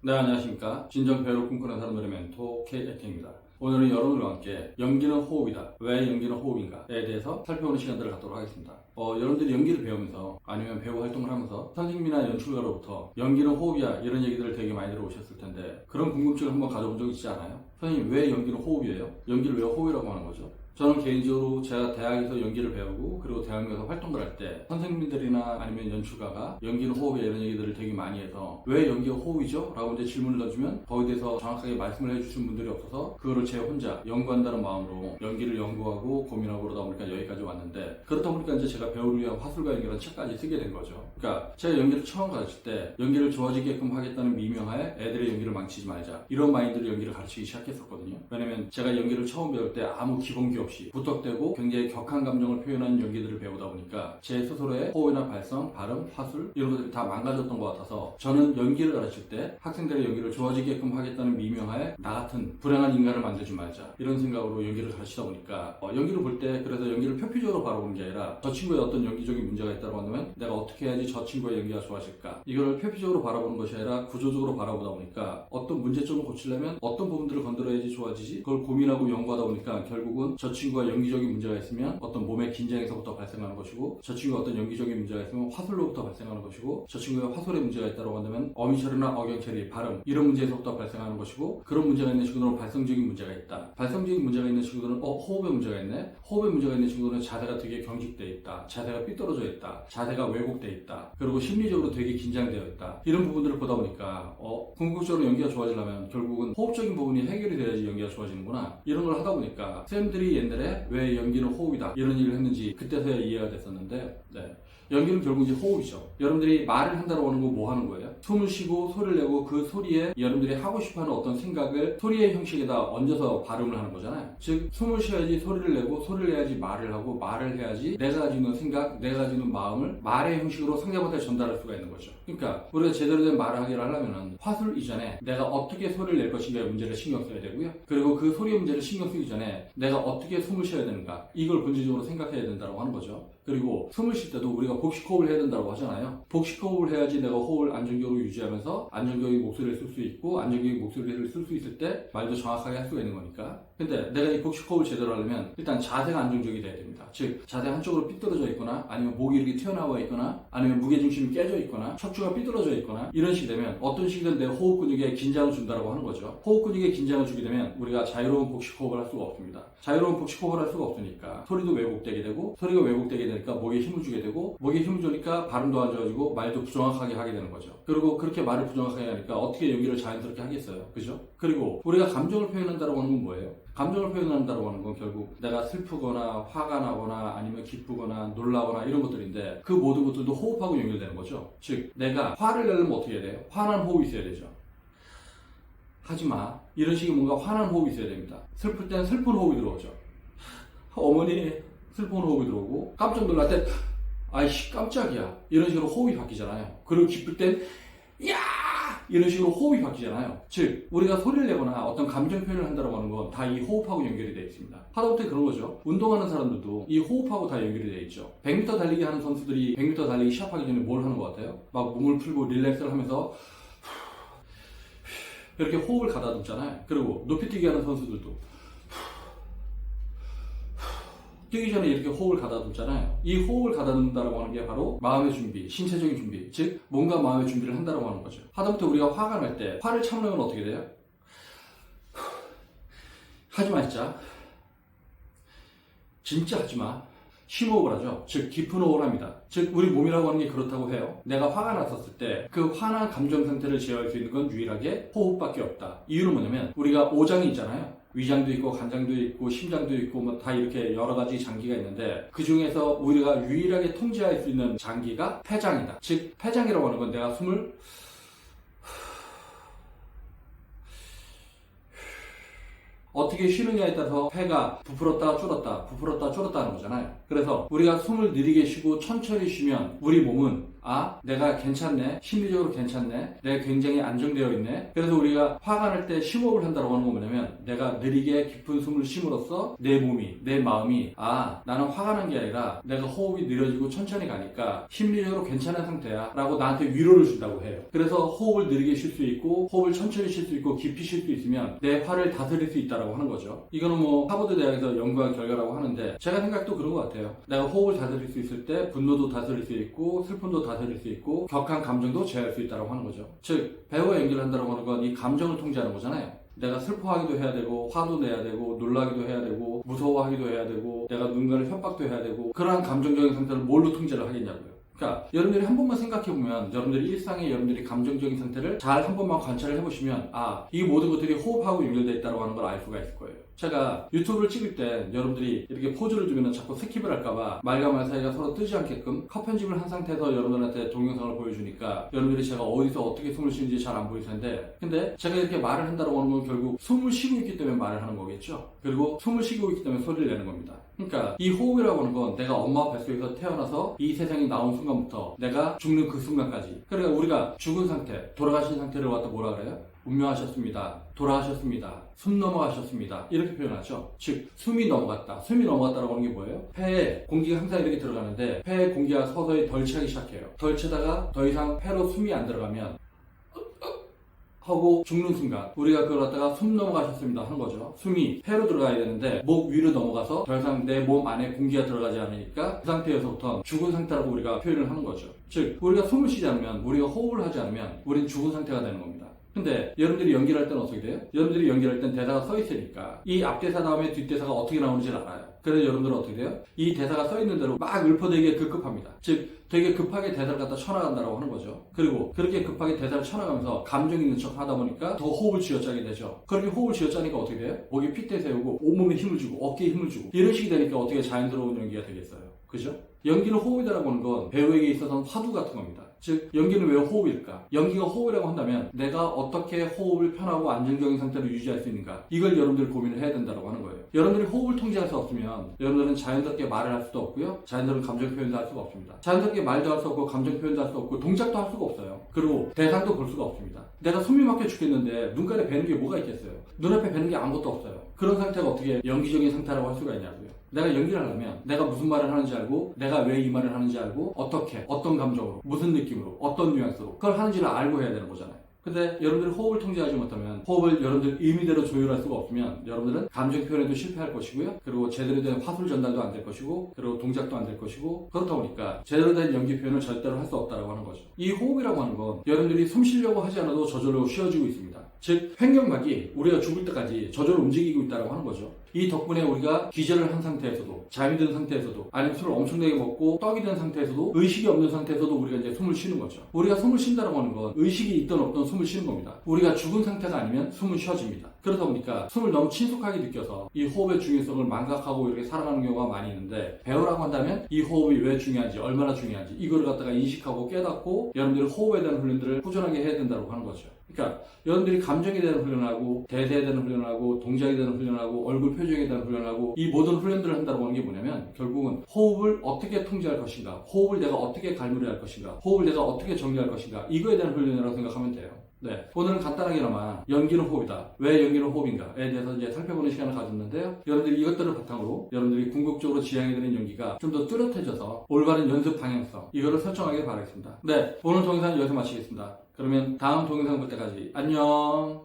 네, 안녕하십니까. 진정 배우를 꿈꾸는 사람들의 멘토 K에팅입니다. 오늘은 여러분과 함께 연기는 호흡이다. 왜 연기는 호흡인가에 대해서 살펴보는 시간들을 갖도록 하겠습니다. 여러분들이 연기를 배우면서 아니면 배우 활동을 하면서 선생님이나 연출가로부터 연기는 호흡이야 이런 얘기들을 되게 많이 들어오셨을 텐데 그런 궁금증을 한번 가져본 적 있지 않아요? 선생님, 왜 연기는 호흡이에요? 연기를 왜 호흡이라고 하는 거죠? 저는 개인적으로 제가 대학에서 연기를 배우고 그리고 대학에서 활동을 할 때 선생님들이나 아니면 연출가가 연기는 호흡이야 이런 얘기들을 되게 많이 해서 왜 연기가 호흡이죠? 라고 이제 질문을 던지면 거기에 대해서 정확하게 말씀을 해주신 분들이 없어서 그거를 제 혼자 연구한다는 마음으로 연기를 연구하고 고민하고 그러다 보니까 여기까지 왔는데 그렇다 보니까 이제 제가 배우를 위한 화술과 연기라는 책까지 쓰게 된 거죠. 그러니까 제가 연기를 처음 가르칠 때 연기를 좋아지게끔 하겠다는 미명하에 애들의 연기를 망치지 말자 이런 마인드로 연기를 가르치기 시작했었거든요. 왜냐면 제가 연기를 처음 배울 때 아무 기본기 없이 부탁되고 굉장히 격한 감정을 표현하는 연기들을 배우다 보니까 제 스스로의 호흡이나 발성, 발음, 화술 이런 것들이 다 망가졌던 것 같아서 저는 연기를 가르칠 때 학생들의 연기를 좋아지게끔 하겠다는 미명하에 나 같은 불행한 인간을 만들지 말자 이런 생각으로 연기를 가르치다 보니까 연기를 볼 때 그래서 연기를 표피적으로 바라보는 게 아니라 저 친구의 어떤 연기적인 문제가 있다고 한다면 내가 어떻게 해야지 저 친구의 연기가 좋아질까 이걸 표피적으로 바라보는 것이 아니라 구조적으로 바라보다 보니까 어떤 문제점을 고치려면 어떤 부분들을 건드려야지 좋아지지 그걸 고민하고 연구하다 보니까 결국은 저 친구가 연기적인 문제가 있으면 어떤 몸의 긴장에서부터 발생하는 것이고 저 친구가 어떤 연기적인 문제가 있으면 화술로부터 발생하는 것이고 저 친구가 화술에 문제가 있다고 한다면 어미처리나 억양처리, 발음 이런 문제에서부터 발생하는 것이고 그런 문제가 있는 친구들은 발성적인 문제가 있다. 발성적인 문제가 있는 친구들은 호흡에 문제가 있네. 호흡에 문제가 있는 친구들은 자세가 되게 경직돼 있다. 자세가 삐뚤어져 있다. 자세가 왜곡돼 있다. 그리고 심리적으로 되게 긴장되어 있다. 이런 부분들을 보다 보니까 궁극적으로 연기가 좋아지려면 결국은 호흡적인 부분이 해결이 돼야지 연기가 좋아지는구나. 이런 걸 하다 보니까 쌤들이 옛날에 왜 연기는 호흡이다 이런 얘기를 했는지 그때서야 이해가 됐었는데 연기는 결국 이제 호흡이죠. 여러분들이 말을 한다고 하는 건 뭐 하는 거예요? 숨을 쉬고 소리를 내고 그 소리에 여러분들이 하고 싶어하는 어떤 생각을 소리의 형식에다 얹어서 발음을 하는 거잖아요. 즉 숨을 쉬어야지 소리를 내고 소리를 내야지 말을 하고 말을 해야지 내가 가지고 있는 생각, 내가 가지고 있는 마음을 말의 형식으로 상대방한테 전달할 수가 있는 거죠. 그러니까 우리가 제대로 된 말을 하기를 하려면 화술 이전에 내가 어떻게 소리를 낼 것인가의 문제를 신경 써야 되고요. 그리고 그 소리의 문제를 신경 쓰기 전에 내가 어떻게 숨을 쉬어야 되는가 이걸 본질적으로 생각해야 된다고 하는 거죠. 그리고 숨을 쉴 때도 우리가 복식호흡을 해야 된다고 하잖아요. 복식호흡을 해야지 내가 호흡을 안정적으로 유지하면서 안정적인 목소리를 쓸 수 있고 안정적인 목소리를 쓸 수 있을 때 말도 정확하게 할 수가 있는 거니까. 근데 내가 이 복식호흡을 제대로 하려면 일단 자세가 안정적이 돼야 됩니다. 즉 자세가 한쪽으로 삐뚤어져 있거나 아니면 목이 이렇게 튀어나와 있거나 아니면 무게중심이 깨져 있거나 척추가 삐뚤어져 있거나 이런 식이 되면 어떤 식이든 내 호흡 근육에 긴장을 준다고 하는 거죠. 호흡 근육에 긴장을 주게 되면 우리가 자유로운 복식호흡을 할 수가 없습니다. 자유로운 복식호흡을 할 수가 없으니까 소리도 왜곡되게 되고 소리가 왜곡되게 되니까 목에 힘을 주게 되고 목에 힘을 주니까 발음도 안 좋아지고 말도 부정확하게 하게 되는 거죠. 그리고 그렇게 말을 부정확하게 하니까 어떻게 연기를 자연스럽게 하겠어요. 그죠? 그리고 우리가 감정을 표현한다고 하는 건 뭐예요? 감정을 표현한다고 하는 건 결국 내가 슬프거나 화가 나거나 아니면 기쁘거나 놀라거나 이런 것들인데 그 모든 것들도 호흡하고 연결되는 거죠. 즉 내가 화를 내려면 어떻게 해야 돼요? 화난 호흡이 있어야 되죠. 하지마 이런 식의 뭔가 화난 호흡이 있어야 됩니다. 슬플 땐 슬픈 호흡이 들어오죠. 어머니 슬픈 호흡이 들어오고 깜짝 놀랄 땐 아이씨 깜짝이야 이런 식으로 호흡이 바뀌잖아요. 그리고 기쁠 땐 야 이런 식으로 호흡이 바뀌잖아요. 즉 우리가 소리를 내거나 어떤 감정 표현을 한다고 하는 건 다 이 호흡하고 연결이 되어 있습니다. 하다못해 그런 거죠. 운동하는 사람들도 이 호흡하고 다 연결이 되어 있죠. 100m 달리기 하는 선수들이 100m 달리기 시합하기 전에 뭘 하는 것 같아요? 막 몸을 풀고 릴렉스를 하면서 이렇게 호흡을 가다듬잖아요. 그리고 높이뛰기 하는 선수들도 뛰기 전에 이렇게 호흡을 가다듬잖아요. 이 호흡을 가다듬는다고 하는 게 바로 마음의 준비, 신체적인 준비, 즉 뭔가 마음의 준비를 한다고 하는 거죠. 하다못해 우리가 화가 날 때 화를 참으면 어떻게 돼요? 하지마 진짜 하지마. 심호흡을 하죠. 즉 깊은 호흡을 합니다. 즉 우리 몸이라고 하는 게 그렇다고 해요. 내가 화가 났었을 때 그 화난 감정 상태를 제어할 수 있는 건 유일하게 호흡밖에 없다. 이유는 뭐냐면 우리가 오장이 있잖아요. 위장도 있고 간장도 있고 심장도 있고 뭐 다 이렇게 여러 가지 장기가 있는데 그 중에서 우리가 유일하게 통제할 수 있는 장기가 폐장이다. 즉 폐장이라고 하는 건 내가 숨을 어떻게 쉬느냐에 따라서 폐가 부풀었다 줄었다 부풀었다 줄었다 하는 거잖아요. 그래서 우리가 숨을 느리게 쉬고 천천히 쉬면 우리 몸은 내가 괜찮네, 심리적으로 괜찮네, 내가 굉장히 안정되어 있네. 그래서 우리가 화가 날 때 심호흡을 한다고 하는 건 뭐냐면 내가 느리게 깊은 숨을 쉼으로써 내 몸이, 내 마음이 나는 화가 난 게 아니라 내가 호흡이 느려지고 천천히 가니까 심리적으로 괜찮은 상태야 라고 나한테 위로를 준다고 해요. 그래서 호흡을 느리게 쉴 수 있고 호흡을 천천히 쉴 수 있고 깊이 쉴 수 있으면 내 화를 다스릴 수 있다고 하는 거죠. 이거는 뭐 하버드 대학에서 연구한 결과라고 하는데 제가 생각도 그런 것 같아요. 내가 호흡을 다스릴 수 있을 때 분노도 다스릴 수 있고 슬픔도 다스릴 수 있고 격한 감정도 제어할 수 있다고 하는 거죠. 즉 배우와 연기를 한다고 하는 건 이 감정을 통제하는 거잖아요. 내가 슬퍼하기도 해야 되고 화도 내야 되고 놀라기도 해야 되고 무서워하기도 해야 되고 내가 누군가를 협박도 해야 되고 그러한 감정적인 상태를 뭘로 통제를 하겠냐고요. 그러니까 여러분들이 한 번만 생각해보면 여러분들이 일상의 여러분들이 감정적인 상태를 잘 한 번만 관찰을 해보시면 이 모든 것들이 호흡하고 연결되어 있다고 하는 걸 알 수가 있을 거예요. 제가 유튜브를 찍을 때 여러분들이 이렇게 포즈를 주면 자꾸 스킵을 할까봐 말과 말 사이가 서로 뜨지 않게끔 컷 편집을 한 상태에서 여러분들한테 동영상을 보여주니까 여러분들이 제가 어디서 어떻게 숨을 쉬는지 잘 안 보일 텐데 근데 제가 이렇게 말을 한다고 하는 건 결국 숨을 쉬고 있기 때문에 말을 하는 거겠죠. 그리고 숨을 쉬고 있기 때문에 소리를 내는 겁니다. 그러니까 이 호흡이라고 하는 건 내가 엄마 뱃속에서 태어나서 이 세상에 나온 순간부터 내가 죽는 그 순간까지 그러니까 우리가 죽은 상태, 돌아가신 상태를 갖다 뭐라 그래요? 운명하셨습니다. 돌아가셨습니다. 숨 넘어가셨습니다. 이렇게 표현하죠. 즉 숨이 넘어갔다. 숨이 넘어갔다라고 하는 게 뭐예요? 폐에 공기가 항상 이렇게 들어가는데 폐에 공기가 서서히 덜 차기 시작해요. 덜 차다가 더 이상 폐로 숨이 안 들어가면 하고 죽는 순간 우리가 그걸 갖다가 숨 넘어가셨습니다 하는 거죠. 숨이 폐로 들어가야 되는데 목 위로 넘어가서 더 이상 내 몸 안에 공기가 들어가지 않으니까 그 상태에서부터 죽은 상태라고 우리가 표현을 하는 거죠. 즉 우리가 숨을 쉬지 않으면 우리가 호흡을 하지 않으면 우리는 죽은 상태가 되는 겁니다. 근데 여러분들이 연기를 할 때는 어떻게 돼요? 여러분들이 연기를 할 땐 대사가 써 있으니까 이 앞대사 다음에 뒷대사가 어떻게 나오는지를 알아요. 그래서 여러분들은 어떻게 돼요? 이 대사가 써 있는 대로 막 읊어대기에 급급합니다. 즉 되게 급하게 대사를 갖다 쳐나간다고 하는 거죠. 그리고 그렇게 급하게 대사를 쳐나가면서 감정 있는 척 하다 보니까 더 호흡을 쥐어짜게 되죠. 그렇게 호흡을 쥐어짜니까 어떻게 돼요? 목에 핏대 세우고 온몸에 힘을 주고 어깨에 힘을 주고 이런 식이 되니까 어떻게 자연스러운 연기가 되겠어요. 그죠? 연기는 호흡이라고 하는 건 배우에게 있어서는 화두 같은 겁니다. 즉 연기는 왜 호흡일까? 연기가 호흡이라고 한다면 내가 어떻게 호흡을 편하고 안정적인 상태로 유지할 수 있는가? 이걸 여러분들이 고민을 해야 된다고 하는 거예요. 여러분들이 호흡을 통제할 수 없으면 여러분들은 자연스럽게 말을 할 수도 없고요. 자연스러운 감정 표현도 할 수가 없습니다. 자연스럽게 말도 할 수 없고 감정 표현도 할 수 없고 동작도 할 수가 없어요. 그리고 대상도 볼 수가 없습니다. 내가 숨이 막혀 죽겠는데 눈가에 뵈는 게 뭐가 있겠어요? 눈앞에 뵈는 게 아무것도 없어요. 그런 상태가 어떻게 연기적인 상태라고 할 수가 있냐고요. 내가 연기를 하려면 내가 무슨 말을 하는지 알고 내가 왜 이 말을 하는지 알고 어떻게 어떤 감정으로 무슨 느낌으로 어떤 뉘앙스로 그걸 하는지를 알고 해야 되는 거잖아요. 근데 여러분들이 호흡을 통제하지 못하면 호흡을 여러분들 의미대로 조율할 수가 없으면 여러분들은 감정 표현에도 실패할 것이고요. 그리고 제대로 된 화술 전달도 안 될 것이고 그리고 동작도 안 될 것이고 그렇다 보니까 제대로 된 연기 표현을 절대로 할 수 없다고 하는 거죠. 이 호흡이라고 하는 건 여러분들이 숨 쉬려고 하지 않아도 저절로 쉬어지고 있습니다. 즉 횡격막이 우리가 죽을 때까지 저절로 움직이고 있다고 하는 거죠. 이 덕분에 우리가 기절을 한 상태에서도 잠이 든 상태에서도 아니면 술을 엄청나게 먹고 떡이 된 상태에서도 의식이 없는 상태에서도 우리가 이제 숨을 쉬는 거죠. 우리가 숨을 쉰다고 하는 건 의식이 있든 없든 숨을 쉬는 겁니다. 우리가 죽은 상태가 아니면 숨은 쉬어집니다. 그러다 보니까 숨을 너무 친숙하게 느껴서 이 호흡의 중요성을 망각하고 이렇게 살아가는 경우가 많이 있는데 배우라고 한다면 이 호흡이 왜 중요한지 얼마나 중요한지 이거를 갖다가 인식하고 깨닫고 여러분들이 호흡에 대한 훈련들을 꾸준하게 해야 된다고 하는 거죠. 그러니까 여러분들이 감정에 대한 훈련하고 대사에 대한 훈련하고 동작에 대한 훈련하고 얼굴 표정에 대한 훈련하고 이 모든 훈련들을 한다고 하는 게 뭐냐면 결국은 호흡을 어떻게 통제할 것인가, 호흡을 내가 어떻게 갈무리할 것인가, 호흡을 내가 어떻게 정리할 것인가 이거에 대한 훈련이라고 생각하면 돼요. 네, 오늘은 간단하게나마 연기는 호흡이다. 왜 연기는 호흡인가에 대해서 이제 살펴보는 시간을 가졌는데요. 여러분들이 이것들을 바탕으로 여러분들이 궁극적으로 지향해 드는 연기가 좀 더 뚜렷해져서 올바른 연습 방향성 이거를 설정하길 바라겠습니다. 네, 오늘 동영상은 여기서 마치겠습니다. 그러면 다음 동영상 볼 때까지 안녕.